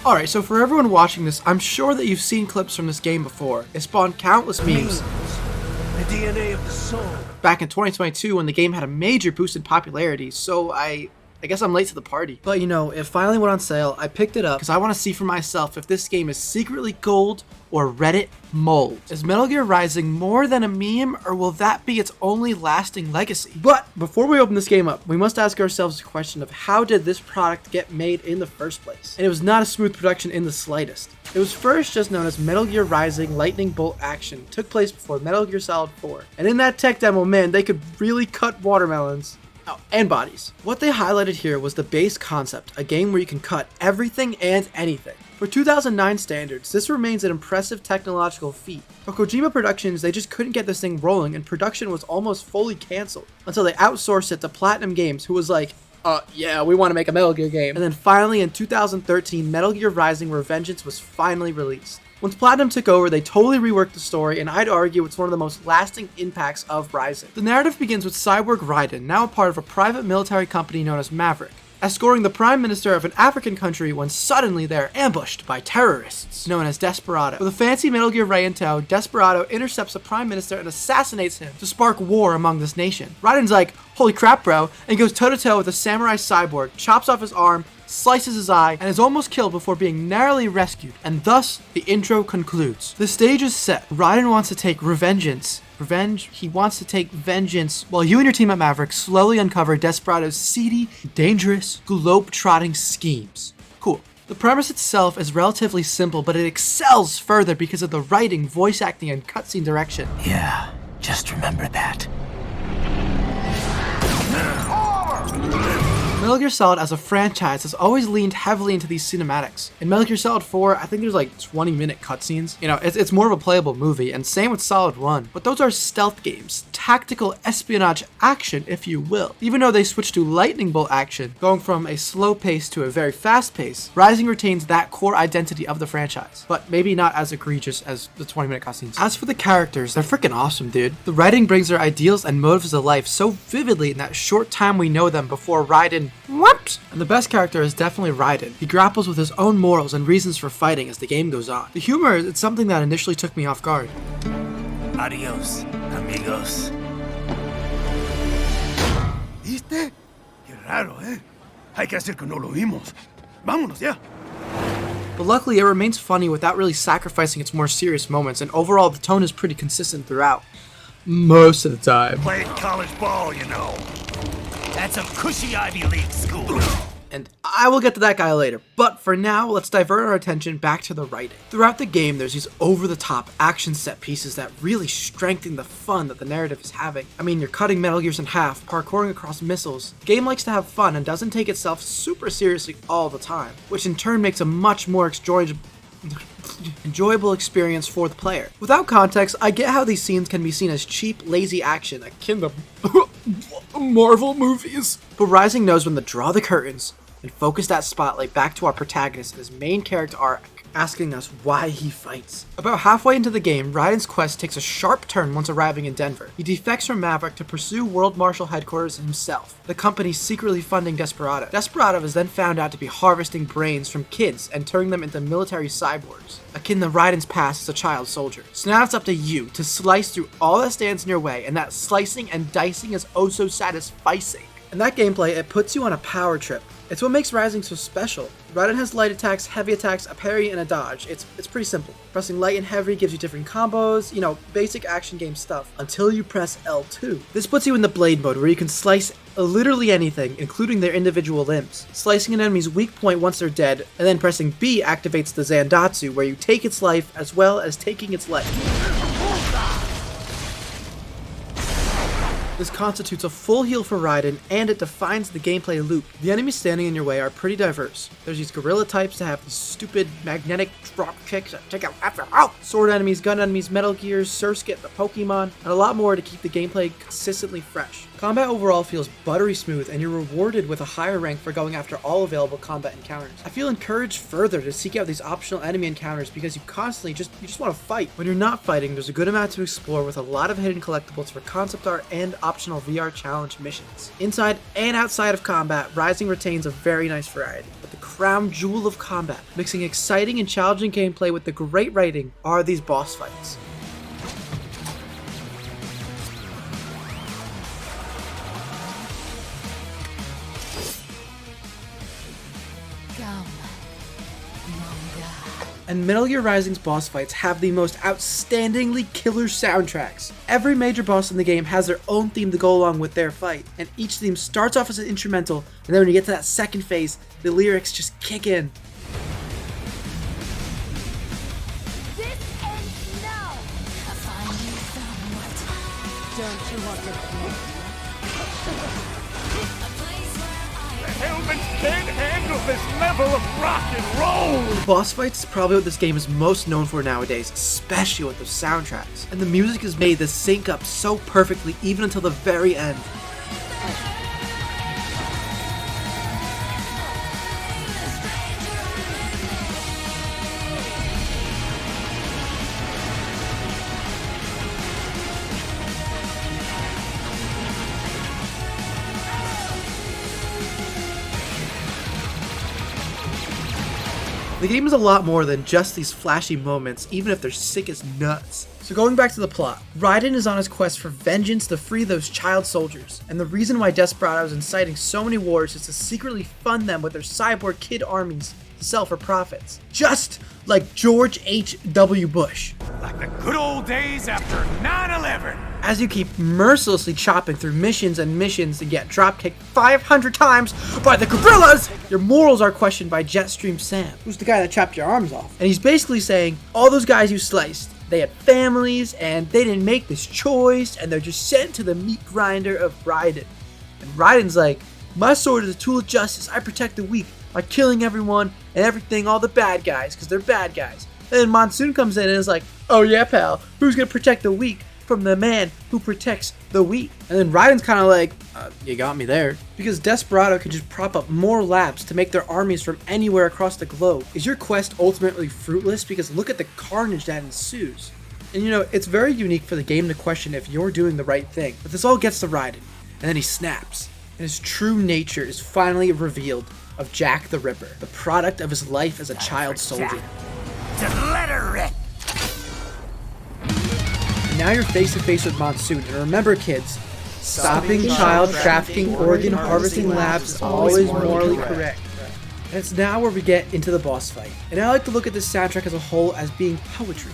Alright, so for everyone watching this, I'm sure that you've seen clips from this game before. It spawned countless memes. The DNA of the soul. Back in 2022 when the game had a major boost in popularity, so I guess I'm late to the party. But you know, it finally went on sale. I picked it up because I want to see for myself if this game is secretly gold or Reddit mold. Is Metal Gear Rising more than a meme, or will that be its only lasting legacy? But before we open this game up, we must ask ourselves the question of how did this product get made in the first place? And it was not a smooth production in the slightest. It was first just known as Metal Gear Rising Lightning Bolt Action, took place before Metal Gear Solid 4. And in that tech demo, man, they could really cut watermelons. Oh, and bodies. What they highlighted here was the base concept, a game where you can cut everything and anything. For 2009 standards, this remains an impressive technological feat. For Kojima Productions, they just couldn't get this thing rolling and production was almost fully cancelled until they outsourced it to Platinum Games, who was like, yeah, we want to make a Metal Gear game. And then finally in 2013, Metal Gear Rising Revengeance was finally released. Once Platinum took over, they totally reworked the story, and I'd argue it's one of the most lasting impacts of Rising. The narrative begins with Cyborg Raiden, now a part of a private military company known as Maverick, escorting the Prime Minister of an African country when suddenly they're ambushed by terrorists known as Desperado. With a fancy Metal Gear Ray in tow, Desperado intercepts the Prime Minister and assassinates him to spark war among this nation. Raiden's like, holy crap bro, and goes toe to toe with a samurai cyborg, chops off his arm, slices his eye, and is almost killed before being narrowly rescued, and thus the intro concludes. The stage is set. Raiden wants to take Revengeance. He wants to take vengeance while you and your team at Maverick slowly uncover Desperado's seedy, dangerous, globe-trotting schemes. Cool. The premise itself is relatively simple, but it excels further because of the writing, voice acting, and cutscene direction. Yeah, just remember that. Metal Gear Solid as a franchise has always leaned heavily into these cinematics. In Metal Gear Solid 4, I think there's like 20-minute cutscenes. You know, it's more of a playable movie, and same with Solid 1. But those are stealth games, tactical espionage action, if you will. Even though they switched to lightning bolt action, going from a slow pace to a very fast pace, Rising retains that core identity of the franchise, but maybe not as egregious as the 20-minute cutscenes. As for the characters, they're freaking awesome, dude. The writing brings their ideals and motives to life so vividly in that short time we know them before Raiden whoops! And the best character is definitely Raiden. He grapples with his own morals and reasons for fighting as the game goes on. The humor is something that initially took me off guard. Adios, amigos. ¿Viste? Qué raro, ¿eh? Hay que hacer que no lo vimos. Vámonos ya. But luckily it remains funny without really sacrificing its more serious moments, and overall the tone is pretty consistent throughout. Most of the time. Played college ball, you know. That's a cushy Ivy League school. And I will get to that guy later, but for now, let's divert our attention back to the writing. Throughout the game, there's these over-the-top action set pieces that really strengthen the fun that the narrative is having. I mean, you're cutting Metal Gears in half, parkouring across missiles. The game likes to have fun and doesn't take itself super seriously all the time, which in turn makes a much more enjoyable experience for the player. Without context, I get how these scenes can be seen as cheap, lazy action akin to Marvel movies. But Rising knows when to draw the curtains and focus that spotlight back to our protagonist and his main character arc, asking us why he fights. About halfway into the game, Raiden's quest takes a sharp turn once arriving in Denver. He defects from Maverick to pursue World Marshal Headquarters himself, the company secretly funding Desperado. Desperado is then found out to be harvesting brains from kids and turning them into military cyborgs, akin to Raiden's past as a child soldier. So now it's up to you to slice through all that stands in your way, and that slicing and dicing is oh so satisficing. In that gameplay, it puts you on a power trip. It's what makes Rising so special. Raiden has light attacks, heavy attacks, a parry, and a dodge. It's pretty simple. Pressing light and heavy gives you different combos, you know, basic action game stuff, until you press L2. This puts you in the blade mode, where you can slice literally anything, including their individual limbs. Slicing an enemy's weak point once they're dead, and then pressing B activates the Zandatsu, where you take its life as well as taking its life. This constitutes a full heal for Raiden, and it defines the gameplay loop. The enemies standing in your way are pretty diverse. There's these gorilla types that have these stupid magnetic drop kicks that take out half their health, sword enemies, gun enemies, Metal Gears, Surskit, the Pokemon, and a lot more to keep the gameplay consistently fresh. Combat overall feels buttery smooth, and you're rewarded with a higher rank for going after all available combat encounters. I feel encouraged further to seek out these optional enemy encounters because you constantly just want to fight. When you're not fighting, there's a good amount to explore with a lot of hidden collectibles for concept art and optional VR challenge missions. Inside and outside of combat, Rising retains a very nice variety, but the crown jewel of combat. Mixing exciting and challenging gameplay with the great writing are these boss fights. And Metal Gear Rising's boss fights have the most outstandingly killer soundtracks. Every major boss in the game has their own theme to go along with their fight, and each theme starts off as an instrumental, and then when you get to that second phase, the lyrics just kick in. This ends now. I find you somewhat. Don't you want to Humans can't handle this level of rock and roll! Boss fights is probably what this game is most known for nowadays, especially with the soundtracks. And the music is made to sync up so perfectly even until the very end. The game is a lot more than just these flashy moments, even if they're sick as nuts. So going back to the plot, Raiden is on his quest for vengeance to free those child soldiers, and the reason why Desperado is inciting so many wars is to secretly fund them with their cyborg kid armies to sell for profits. Just like George H.W. Bush. Like the good old days after 9/11. As you keep mercilessly chopping through missions and missions to get dropkicked 500 times by the gorillas, your morals are questioned by Jetstream Sam, who's the guy that chopped your arms off. And he's basically saying, all those guys you sliced, they had families and they didn't make this choice and they're just sent to the meat grinder of Raiden. And Raiden's like, my sword is a tool of justice. I protect the weak by killing everyone and everything, all the bad guys, because they're bad guys. And then Monsoon comes in and is like, oh yeah pal, who's gonna protect the weak from the man who protects the weak? And then Raiden's kind of like, you got me there. Because Desperado can just prop up more labs to make their armies from anywhere across the globe. Is your quest ultimately fruitless? Because look at the carnage that ensues. And you know, it's very unique for the game to question if you're doing the right thing. But this all gets to Raiden, and then he snaps. And his true nature is finally revealed of Jack the Ripper, the product of his life as a child soldier. Just let her rip! Now you're face to face with Monsoon, and remember kids, stopping child trafficking organ harvesting labs is always morally correct. And it's now where we get into the boss fight. And I like to look at this soundtrack as a whole as being poetry.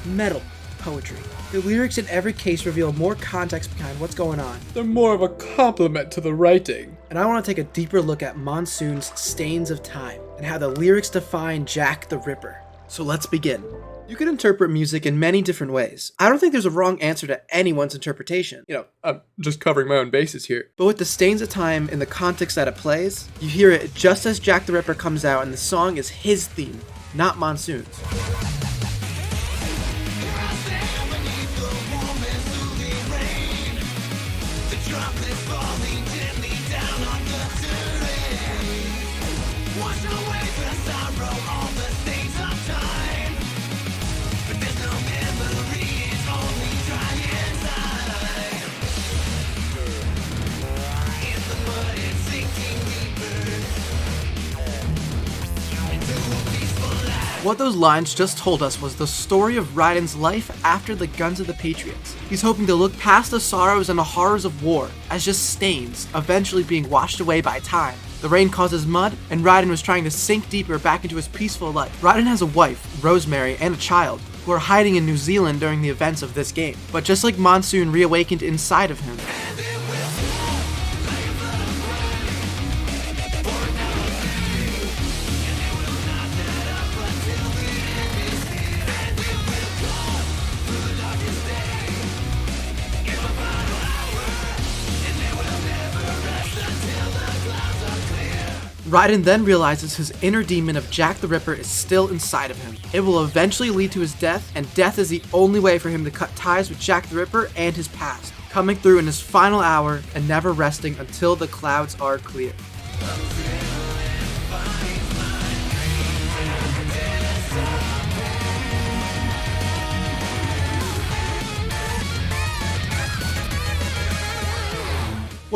Metal poetry. The lyrics in every case reveal more context behind what's going on. They're more of a compliment to the writing. And I want to take a deeper look at Monsoon's Stains of Time, and how the lyrics define Jack the Ripper. So let's begin. You can interpret music in many different ways. I don't think there's a wrong answer to anyone's interpretation. You know, I'm just covering my own bases here. But with the Stains of Time in the context that it plays, you hear it just as Jack the Ripper comes out, and the song is his theme, not Monsoon's. What those lines just told us was the story of Raiden's life after the guns of the Patriots. He's hoping to look past the sorrows and the horrors of war as just stains, eventually being washed away by time. The rain causes mud, and Raiden was trying to sink deeper back into his peaceful life. Raiden has a wife, Rosemary, and a child, who are hiding in New Zealand during the events of this game. But just like Monsoon reawakened inside of him, Raiden then realizes his inner demon of Jack the Ripper is still inside of him. It will eventually lead to his death, and death is the only way for him to cut ties with Jack the Ripper and his past, coming through in his final hour and never resting until the clouds are clear.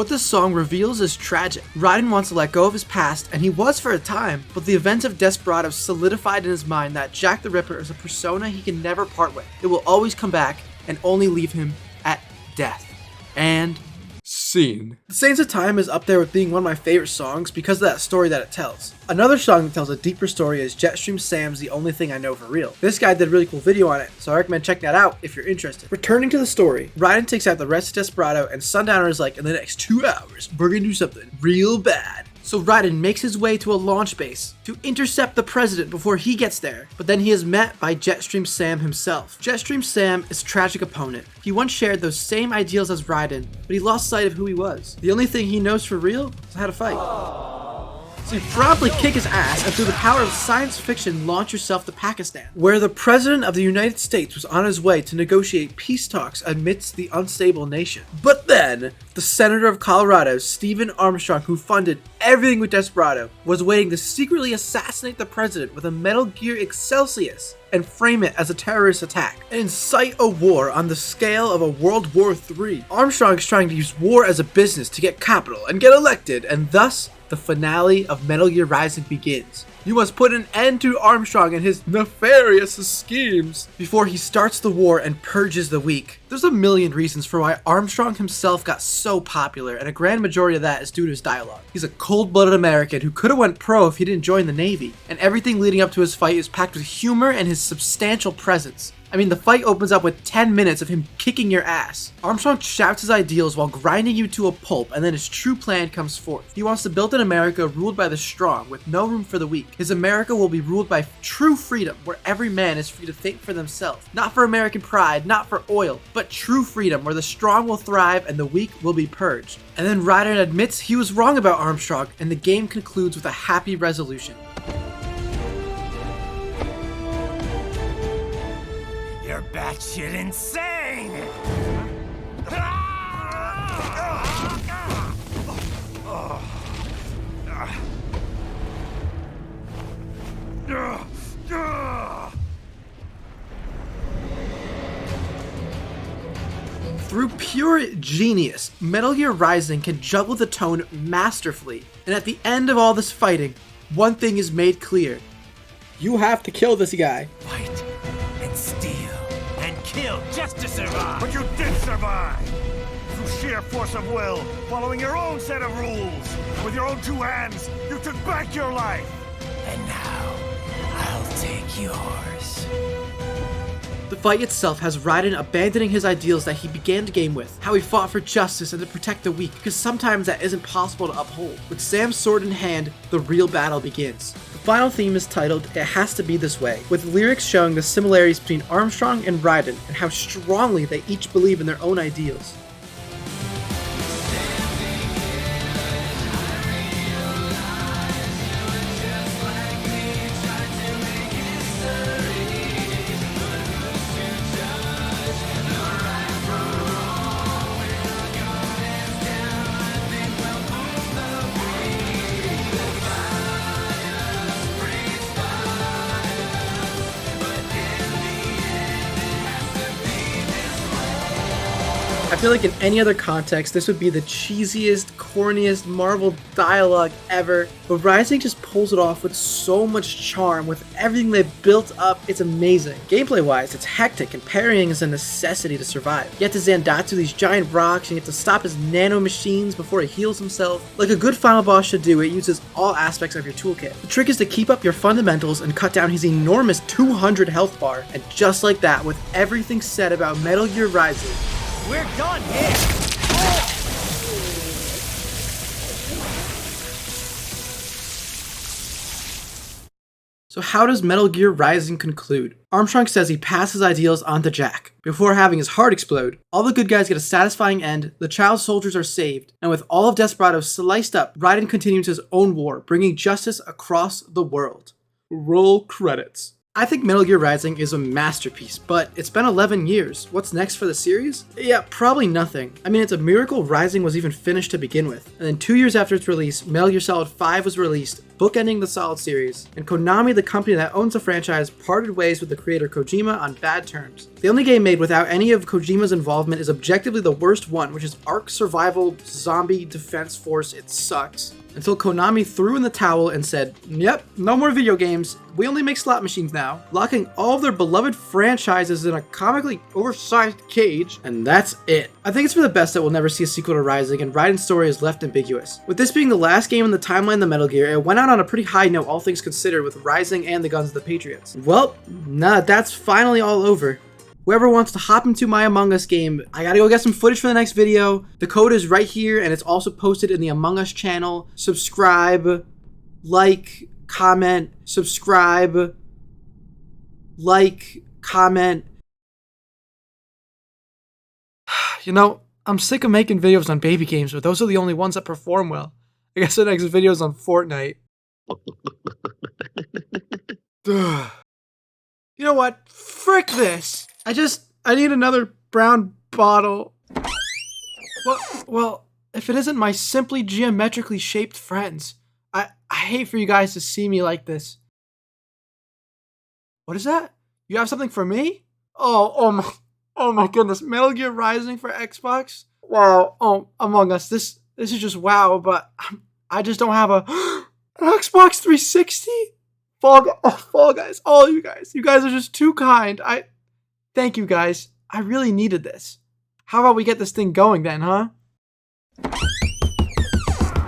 What this song reveals is tragic. Raiden wants to let go of his past, and he was for a time, but the events of Desperado solidified in his mind that Jack the Ripper is a persona he can never part with. It will always come back and only leave him at death. And scene. The Sands of Time is up there with being one of my favorite songs because of that story that it tells. Another song that tells a deeper story is Jetstream Sam's The Only Thing I Know For Real. This guy did a really cool video on it, so I recommend checking that out if you're interested. Returning to the story, Raiden takes out the rest of Desperado, and Sundowner is like, in the next 2 hours, we're gonna do something real bad. So Raiden makes his way to a launch base to intercept the president before he gets there, but then he is met by Jetstream Sam himself. Jetstream Sam is a tragic opponent. He once shared those same ideals as Raiden, but he lost sight of who he was. The only thing he knows for real is how to fight. So you promptly kick his ass and through the power of science fiction launch yourself to Pakistan, where the President of the United States was on his way to negotiate peace talks amidst the unstable nation. But then, the Senator of Colorado, Stephen Armstrong, who funded everything with Desperado, was waiting to secretly assassinate the President with a Metal Gear Excelsius and frame it as a terrorist attack, and incite a war on the scale of a World War III. Armstrong is trying to use war as a business to get capital and get elected, and thus, the finale of Metal Gear Rising begins. You must put an end to Armstrong and his nefarious schemes before he starts the war and purges the weak. There's a million reasons for why Armstrong himself got so popular, and a grand majority of that is due to his dialogue. He's a cold-blooded American who could have went pro if he didn't join the Navy, and everything leading up to his fight is packed with humor and his substantial presence. I mean, the fight opens up with 10 minutes of him kicking your ass. Armstrong shouts his ideals while grinding you to a pulp, and then his true plan comes forth. He wants to build an America ruled by the strong, with no room for the weak. His America will be ruled by true freedom, where every man is free to think for themselves. Not for American pride, not for oil, but true freedom, where the strong will thrive and the weak will be purged. And then Raiden admits he was wrong about Armstrong, and the game concludes with a happy resolution. You're batshit insane! Through pure genius, Metal Gear Rising can juggle the tone masterfully, and at the end of all this fighting, one thing is made clear. You have to kill this guy. Fight and steal and kill just to survive. But you did survive! Through sheer force of will, following your own set of rules. With your own 2 hands, you took back your life. And now, I'll take yours. The fight itself has Raiden abandoning his ideals that he began the game with, how he fought for justice and to protect the weak, because sometimes that isn't possible to uphold. With Sam's sword in hand, the real battle begins. The final theme is titled, It Has to Be This Way, with lyrics showing the similarities between Armstrong and Raiden, and how strongly they each believe in their own ideals. I feel like in any other context, this would be the cheesiest, corniest Marvel dialogue ever, but Rising just pulls it off with so much charm. With everything they've built up, it's amazing. Gameplay-wise, it's hectic, and parrying is a necessity to survive. You have to Zandatsu these giant rocks, and you have to stop his nano-machines before he heals himself. Like a good final boss should do, it uses all aspects of your toolkit. The trick is to keep up your fundamentals and cut down his enormous 200 health bar, and just like that, with everything said about Metal Gear Rising, We're done here! So how does Metal Gear Rising conclude? Armstrong says he passed his ideals on to Jack. Before having his heart explode, all the good guys get a satisfying end, the child soldiers are saved, and with all of Desperado sliced up, Raiden continues his own war, bringing justice across the world. Roll credits. I think Metal Gear Rising is a masterpiece, but it's been 11 years. What's next for the series? Yeah, probably nothing. I mean, it's a miracle Rising was even finished to begin with. And then 2 years after its release, Metal Gear Solid 5 was released, bookending the Solid series, and Konami, the company that owns the franchise, parted ways with the creator Kojima on bad terms. The only game made without any of Kojima's involvement is objectively the worst one, which is Ark Survival Zombie Defense Force. It sucks. Until Konami threw in the towel and said, yep, no more video games, we only make slot machines now, locking all of their beloved franchises in a comically oversized cage, and that's it. I think it's for the best that we'll never see a sequel to Rising, and Raiden's story is left ambiguous. With this being the last game in the timeline of the Metal Gear, it went out on a pretty high note, all things considered, with Rising and the Guns of the Patriots. Well, that's finally all over. Whoever wants to hop into my Among Us game, I gotta go get some footage for the next video. The code is right here, and it's also posted in the Among Us channel. Subscribe, like, comment, subscribe, like, comment. You know, I'm sick of making videos on baby games, but those are the only ones that perform well. I guess the next video is on Fortnite. You know what? Frick this! I need another brown bottle. Well, if it isn't my simply geometrically shaped friends, I hate for you guys to see me like this. What is that? You have something for me? Oh my goodness, Metal Gear Rising for Xbox? Wow, Among Us, this is just wow, but I just don't have an Xbox 360? Fall Guys, all you guys are just too kind. Thank you guys. I really needed this. How about we get this thing going then, huh?